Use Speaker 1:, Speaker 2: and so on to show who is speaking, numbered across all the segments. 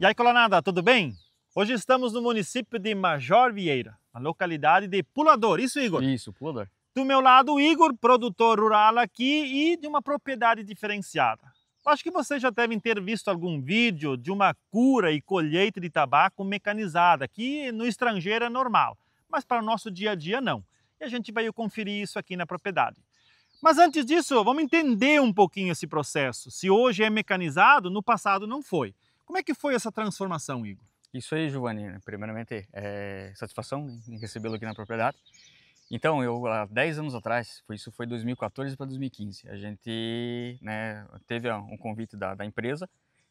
Speaker 1: E aí, Colorada, tudo bem? Hoje estamos no município de Major Vieira, na localidade de Pulador. Isso, Igor?
Speaker 2: Isso, Pulador.
Speaker 1: Do meu lado, o Igor, produtor rural aqui e de uma propriedade diferenciada. Eu acho que vocês já devem ter visto algum vídeo de uma cura e colheita de tabaco mecanizada, que no estrangeiro é normal, mas para o nosso dia a dia não. E a gente veio conferir isso aqui na propriedade. Mas antes disso, vamos entender um pouquinho esse processo. Se hoje é mecanizado, no passado não foi. Como é que foi essa transformação, Igor?
Speaker 2: Isso aí, Giovanni. Primeiramente, satisfação em recebê-lo aqui na propriedade. Então, eu há 10 anos atrás, isso foi 2014 para 2015, a gente teve um convite da empresa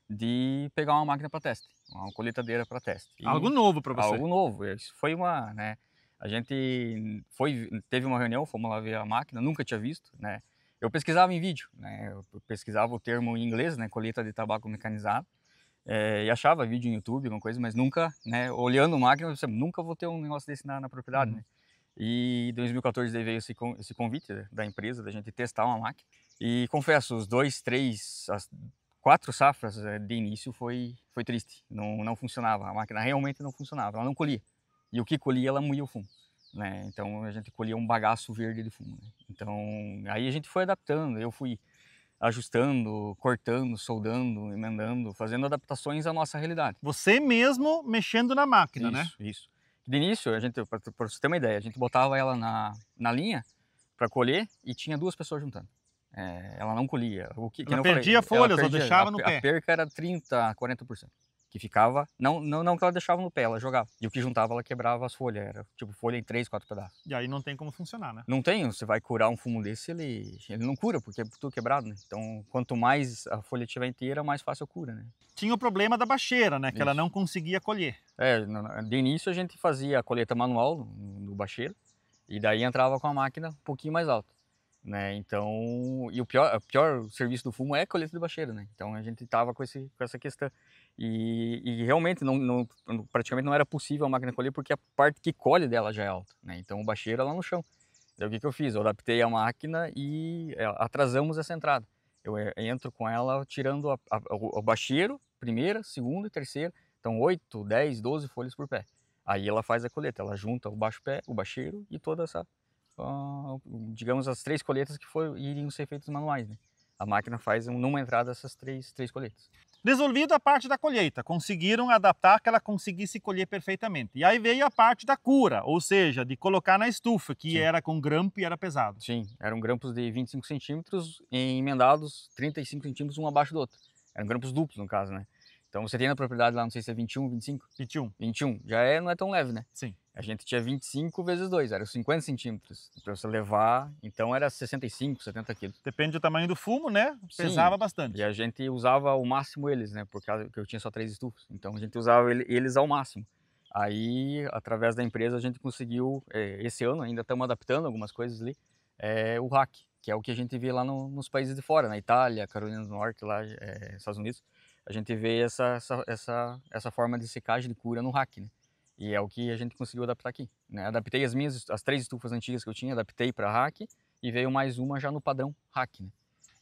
Speaker 2: de pegar uma máquina para teste, uma colheitadeira para teste.
Speaker 1: Algo novo para você.
Speaker 2: Algo novo. Isso foi a gente teve uma reunião, fomos lá ver a máquina, nunca tinha visto, né? Eu pesquisava em vídeo, né? Eu pesquisava o termo em inglês, né? Colheita de tabaco mecanizado. E achava vídeo no YouTube, alguma coisa, mas nunca, né, olhando máquina, eu pensei, nunca vou ter um negócio desse na propriedade, né? E em 2014 veio esse convite da empresa, da gente testar uma máquina. E confesso, os 4 safras de início foi triste, não funcionava, a máquina realmente não funcionava, ela não colhia. E o que colhia, ela moía o fumo, né? Então a gente colhia um bagaço verde de fumo, né? Então aí a gente foi adaptando, eu fui ajustando, cortando, soldando, emendando, fazendo adaptações à nossa realidade.
Speaker 1: Você mesmo mexendo na máquina, né?
Speaker 2: Isso. De início, para você ter uma ideia, a gente botava ela na linha para colher e tinha 2 pessoas juntando. Ela não colhia. Que
Speaker 1: Ela
Speaker 2: eu falei,
Speaker 1: perdia folhas ou deixava no
Speaker 2: a
Speaker 1: pé.
Speaker 2: perca era 30% a 40%. Que ficava, não que ela deixava no pé, ela jogava. E o que juntava, ela quebrava as folhas, era tipo folha em 3, 4 pedaços.
Speaker 1: E aí não tem como funcionar, né?
Speaker 2: Não tem, você vai curar um fumo desse, ele não cura, porque é tudo quebrado, né? Então, quanto mais a folha estiver inteira, mais fácil cura, né?
Speaker 1: Tinha o problema da bacheira, né? Que ela
Speaker 2: Isso.
Speaker 1: não conseguia colher.
Speaker 2: De início a gente fazia a colheita manual no bacheiro, e daí entrava com a máquina um pouquinho mais alta, né? Então, e o pior serviço do fumo é a colheita de bacheiro, né? Então a gente tava com essa questão. E realmente praticamente não era possível a máquina colher, porque a parte que colhe dela já é alta, né? Então o bacheiro é lá no chão. Daí o que eu fiz? Eu adaptei a máquina e atrasamos essa entrada. Eu entro com ela tirando o bacheiro, primeira, segunda e terceira. Então 8, 10, 12 folhas por pé. Aí ela faz a colheita, ela junta o baixo pé, o bacheiro e toda digamos, as 3 colheitas que iriam ser feitas manuais, né? A máquina faz numa entrada essas três colheitas.
Speaker 1: Resolvida a parte da colheita, conseguiram adaptar que ela conseguisse colher perfeitamente. E aí veio a parte da cura, ou seja, de colocar na estufa, que
Speaker 2: Sim.
Speaker 1: era com grampo e era pesado.
Speaker 2: Sim, eram grampos de 25 centímetros emendados 35 centímetros um abaixo do outro. Eram grampos duplos, no caso, né? Então você tem na propriedade lá, não sei se é 21, 25?
Speaker 1: 21.
Speaker 2: 21. Não é tão leve, né?
Speaker 1: Sim.
Speaker 2: A gente tinha 25 vezes 2, era 50 centímetros. Para você levar, então era 65, 70 quilos.
Speaker 1: Depende do tamanho do fumo, né?
Speaker 2: Sim,
Speaker 1: Pesava bastante.
Speaker 2: E a gente usava ao máximo eles, né? Porque eu tinha só 3 estufas. Então a gente usava eles ao máximo. Aí, através da empresa, a gente conseguiu, esse ano, ainda estamos adaptando algumas coisas ali, o rack, que é o que a gente vê lá nos países de fora, na Itália, Carolina do Norte, lá, Estados Unidos. A gente vê essa forma de secagem de cura no rack, né? E é o que a gente conseguiu adaptar aqui, né? Adaptei as 3 estufas antigas que eu tinha, adaptei para rack e veio mais uma já no padrão rack, né?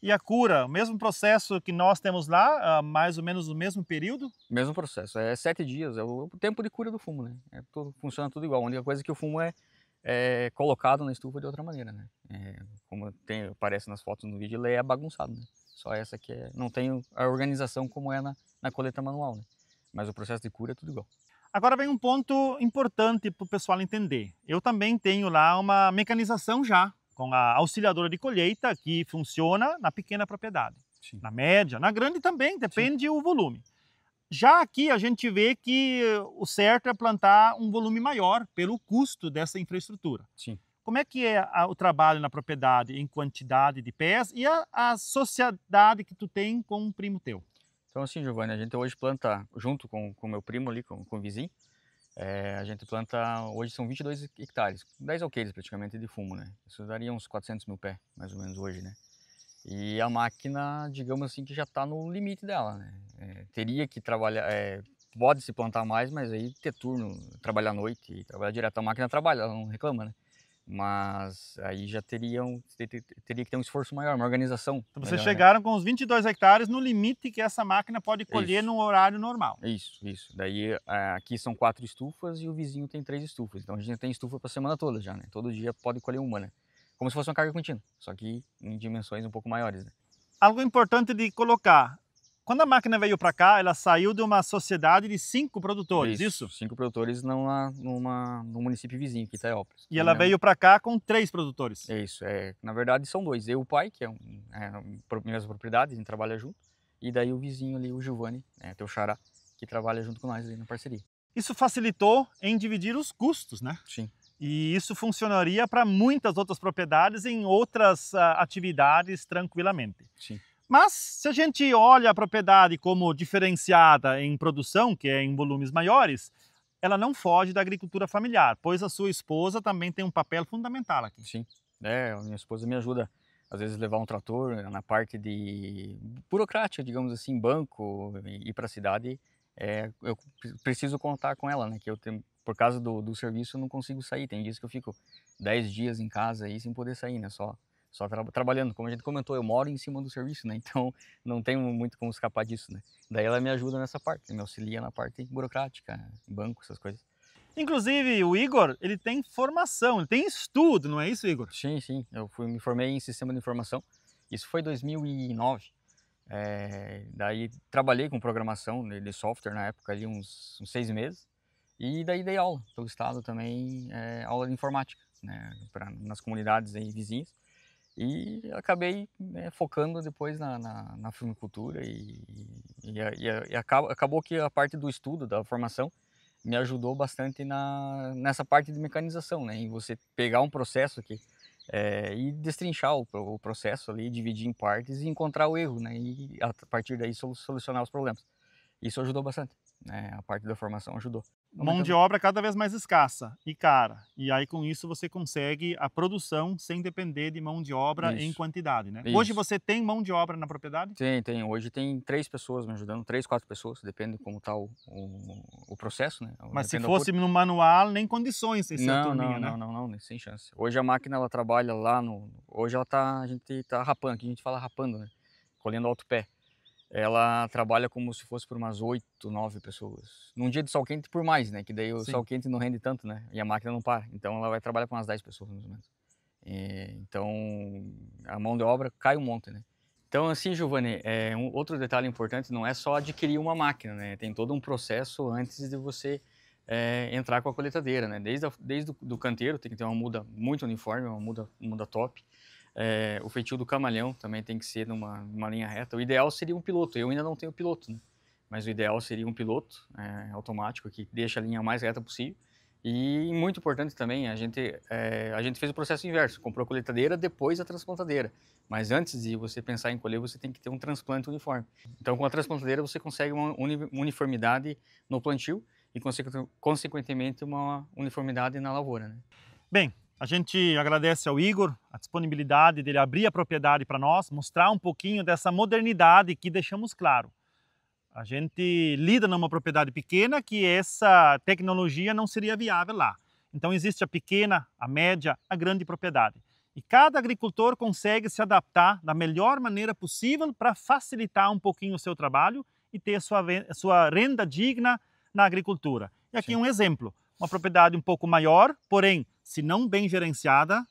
Speaker 1: E a cura, o mesmo processo que nós temos lá, mais ou menos no mesmo período?
Speaker 2: Mesmo processo, 7 dias, é o tempo de cura do fumo, né? Funciona tudo igual, a única coisa é que o fumo é colocado na estufa de outra maneira, né? Como aparece nas fotos no vídeo, ele é bagunçado, né? Só essa que não tem a organização como é na colheita manual, né? Mas o processo de cura é tudo igual.
Speaker 1: Agora vem um ponto importante para o pessoal entender. Eu também tenho lá uma mecanização já, com a auxiliadora de colheita, que funciona na pequena propriedade.
Speaker 2: Sim.
Speaker 1: Na média, na grande também, depende do volume. Já aqui a gente vê que o certo é plantar um volume maior pelo custo dessa infraestrutura.
Speaker 2: Sim.
Speaker 1: Como é que é o trabalho na propriedade em quantidade de pés e a sociedade que tu tem com um primo teu?
Speaker 2: Então assim, Giovanni, a gente hoje planta, junto com o meu primo ali, com o vizinho, a gente planta, hoje são 22 hectares, 10 alqueires praticamente de fumo, né? Isso daria uns 400 mil pés, mais ou menos hoje, né? E a máquina, digamos assim, que já está no limite dela, né? Teria que trabalhar, pode se plantar mais, mas aí ter turno, trabalhar à noite, trabalhar direto. A máquina trabalha, ela não reclama, né? mas aí já teria que ter um esforço maior, uma organização
Speaker 1: Então vocês
Speaker 2: melhor, né?
Speaker 1: chegaram com os 22 hectares no limite que essa máquina pode colher
Speaker 2: Isso.
Speaker 1: no horário normal.
Speaker 2: Isso. Daí aqui são 4 estufas e o vizinho tem 3 estufas. Então a gente tem estufa para a semana toda já, né? Todo dia pode colher uma, né? Como se fosse uma carga contínua, só que em dimensões um pouco maiores, né?
Speaker 1: Algo importante de colocar. Quando a máquina veio para cá, ela saiu de uma sociedade de 5 produtores, isso?
Speaker 2: 5 produtores no município vizinho, aqui, Itarópolis.
Speaker 1: E ela veio para cá com 3 produtores.
Speaker 2: É isso, na verdade são 2. Eu e o pai, que é mesma propriedade, a gente trabalha junto, e daí o vizinho ali, o Giovanni, teu xará, que trabalha junto com nós ali na parceria.
Speaker 1: Isso facilitou em dividir os custos, né?
Speaker 2: Sim.
Speaker 1: E isso funcionaria para muitas outras propriedades em outras atividades tranquilamente.
Speaker 2: Sim.
Speaker 1: Mas se a gente olha a propriedade como diferenciada em produção, que é em volumes maiores, ela não foge da agricultura familiar, pois a sua esposa também tem um papel fundamental aqui.
Speaker 2: Sim, a minha esposa me ajuda, às vezes, levar um trator na parte de burocrática, digamos assim, banco, ir para a cidade, eu preciso contar com ela, né, que eu tenho, por causa do serviço, eu não consigo sair, tem dias que eu fico 10 dias em casa aí sem poder sair, né, só trabalhando. Como a gente comentou, eu moro em cima do serviço, né, então não tenho muito como escapar disso, né. Daí ela me ajuda nessa parte, me auxilia na parte burocrática, banco, essas coisas.
Speaker 1: Inclusive, o Igor, ele tem formação, ele tem estudo, não é isso, Igor?
Speaker 2: Sim, eu me formei em sistema de informação, isso foi em 2009, daí trabalhei com programação de software na época, ali uns 6 meses, e daí dei aula pelo estado também, aula de informática, né, nas comunidades aí vizinhas, e acabei focando depois na fruticultura e acabou que a parte do estudo, da formação, me ajudou bastante nessa parte de mecanização, né? Em você pegar um processo aqui e destrinchar o processo ali, dividir em partes e encontrar o erro, né? E a partir daí solucionar os problemas. Isso ajudou bastante, né? A parte da formação ajudou.
Speaker 1: Mão de obra cada vez mais escassa e cara. E aí com isso você consegue a produção sem depender de mão de obra em quantidade, né?
Speaker 2: Isso.
Speaker 1: Hoje você tem mão de obra na propriedade?
Speaker 2: Tem. Hoje tem 3 pessoas me ajudando, 3, 4 pessoas, depende de como está o processo, né?
Speaker 1: Mas se
Speaker 2: Depende
Speaker 1: fosse no manual, nem condições essa
Speaker 2: Não,
Speaker 1: turminha, né?
Speaker 2: não, sem chance. Hoje a máquina ela trabalha lá hoje a gente tá rapando, aqui a gente fala rapando, né? Colhendo alto pé. Ela trabalha como se fosse por umas 8, 9 pessoas. Num dia de sol quente por mais, né? Que daí o sol quente não rende tanto, né? E a máquina não para. Então ela vai trabalhar com umas 10 pessoas, mais ou menos. Então a mão de obra cai um monte, né? Então assim, Giovanni, outro detalhe importante não é só adquirir uma máquina, né? Tem todo um processo antes de você entrar com a colheitadeira, né? Desde do canteiro tem que ter uma muda muito uniforme, uma muda top. O feitio do camalhão também tem que ser numa linha reta. O ideal seria um piloto. Eu ainda não tenho piloto, né? Mas o ideal seria um piloto automático que deixa a linha mais reta possível. E muito importante também, a gente fez o processo inverso. Comprou a colheitadeira, depois a transplantadeira. Mas antes de você pensar em colher, você tem que ter um transplante uniforme. Então, com a transplantadeira, você consegue uma uniformidade no plantio e, consequentemente, uma uniformidade na lavoura, né?
Speaker 1: Bem, a gente agradece ao Igor a disponibilidade dele abrir a propriedade para nós, mostrar um pouquinho dessa modernidade que deixamos claro. A gente lida numa propriedade pequena que essa tecnologia não seria viável lá. Então existe a pequena, a média, a grande propriedade. E cada agricultor consegue se adaptar da melhor maneira possível para facilitar um pouquinho o seu trabalho e ter a sua renda digna na agricultura. E aqui um exemplo, uma propriedade um pouco maior, porém, se não bem gerenciada,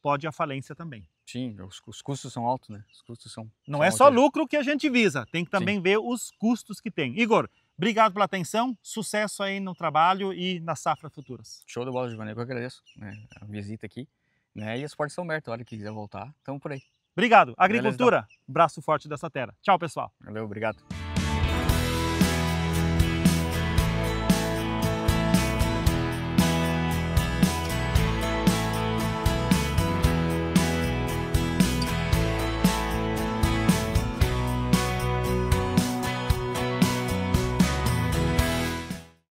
Speaker 1: pode ir à falência também.
Speaker 2: Sim, os custos são altos, né? Os custos são...
Speaker 1: Não é só lucro que a gente visa, tem que também ver os custos que tem. Igor, obrigado pela atenção, sucesso aí no trabalho e nas safras futuras.
Speaker 2: Show de bola, Giovanni, eu agradeço, né, a visita aqui, né? E as portas estão abertas, a hora que quiser voltar, estamos por aí.
Speaker 1: Obrigado. Agricultura, braço forte dessa terra. Tchau, pessoal.
Speaker 2: Valeu, obrigado.